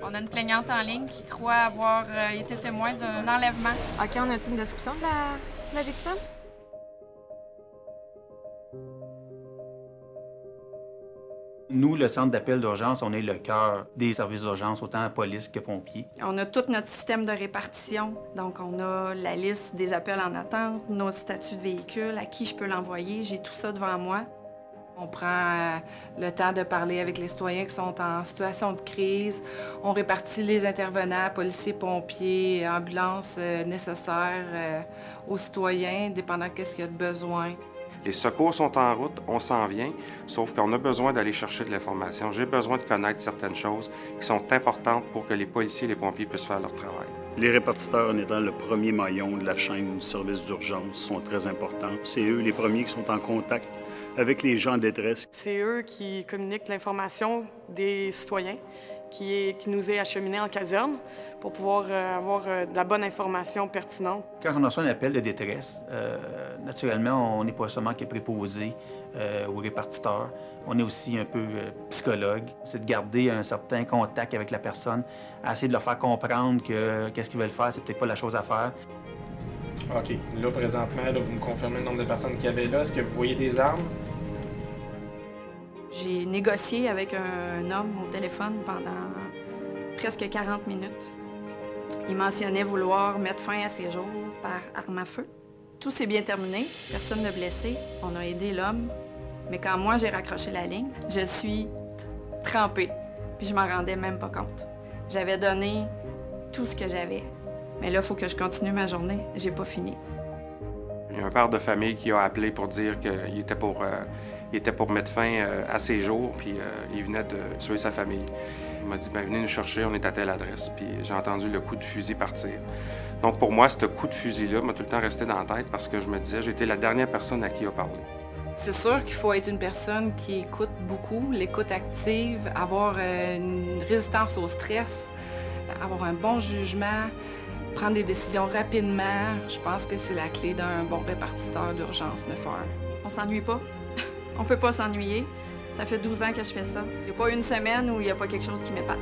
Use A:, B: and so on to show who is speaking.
A: On a une plaignante en ligne qui croit avoir été témoin d'un enlèvement.
B: OK, on a-tu une description de la victime?
C: Nous, le centre d'appel d'urgence, on est le cœur des services d'urgence, autant police que pompiers.
A: On a tout notre système de répartition. Donc, on a la liste des appels en attente, nos statuts de véhicule, à qui je peux l'envoyer. J'ai tout ça devant moi. On prend le temps de parler avec les citoyens qui sont en situation de crise. On répartit les intervenants, policiers, pompiers, ambulances nécessaires aux citoyens, dépendant de ce qu'il y a de besoin.
D: Les secours sont en route, on s'en vient, sauf qu'on a besoin d'aller chercher de l'information. J'ai besoin de connaître certaines choses qui sont importantes pour que les policiers et les pompiers puissent faire leur travail.
E: Les répartiteurs, en étant le premier maillon de la chaîne du service d'urgence, sont très importants. C'est eux les premiers qui sont en contact avec les gens en détresse.
F: C'est eux qui communiquent l'information des citoyens qui nous est acheminée en caserne pour pouvoir avoir de la bonne information pertinente.
C: Quand on reçoit un appel de détresse, naturellement, on n'est pas seulement que préposé aux répartiteurs. On est aussi un peu psychologue. C'est de garder un certain contact avec la personne, essayer de leur faire comprendre que qu'est-ce qu'ils veulent faire, c'est peut-être pas la chose à faire.
G: OK. Là, présentement, là, vous me confirmez le nombre de personnes qu'il y avait là. Est-ce que vous voyez des armes?
A: J'ai négocié avec un homme au téléphone pendant presque 40 minutes. Il mentionnait vouloir mettre fin à ses jours par arme à feu. Tout s'est bien terminé, personne ne blessé. On a aidé l'homme. Mais quand moi, j'ai raccroché la ligne, je suis trempée. Puis je m'en rendais même pas compte. J'avais donné tout ce que j'avais. Mais là, il faut que je continue ma journée. J'ai pas fini.
D: Il y a un père de famille qui a appelé pour dire qu'il était pour mettre fin à ses jours, puis il venait de tuer sa famille. Il m'a dit, ben venez nous chercher, on est à telle adresse. Puis j'ai entendu le coup de fusil partir. Donc pour moi, ce coup de fusil-là m'a tout le temps resté dans la tête parce que je me disais, j'étais la dernière personne à qui il a parlé.
A: C'est sûr qu'il faut être une personne qui écoute beaucoup, l'écoute active, avoir une résistance au stress, avoir un bon jugement, prendre des décisions rapidement. Je pense que c'est la clé d'un bon répartiteur d'urgence 9 heures. On s'ennuie pas. On peut pas s'ennuyer. Ça fait 12 ans que je fais ça. Il n'y a pas une semaine où il n'y a pas quelque chose qui m'épate.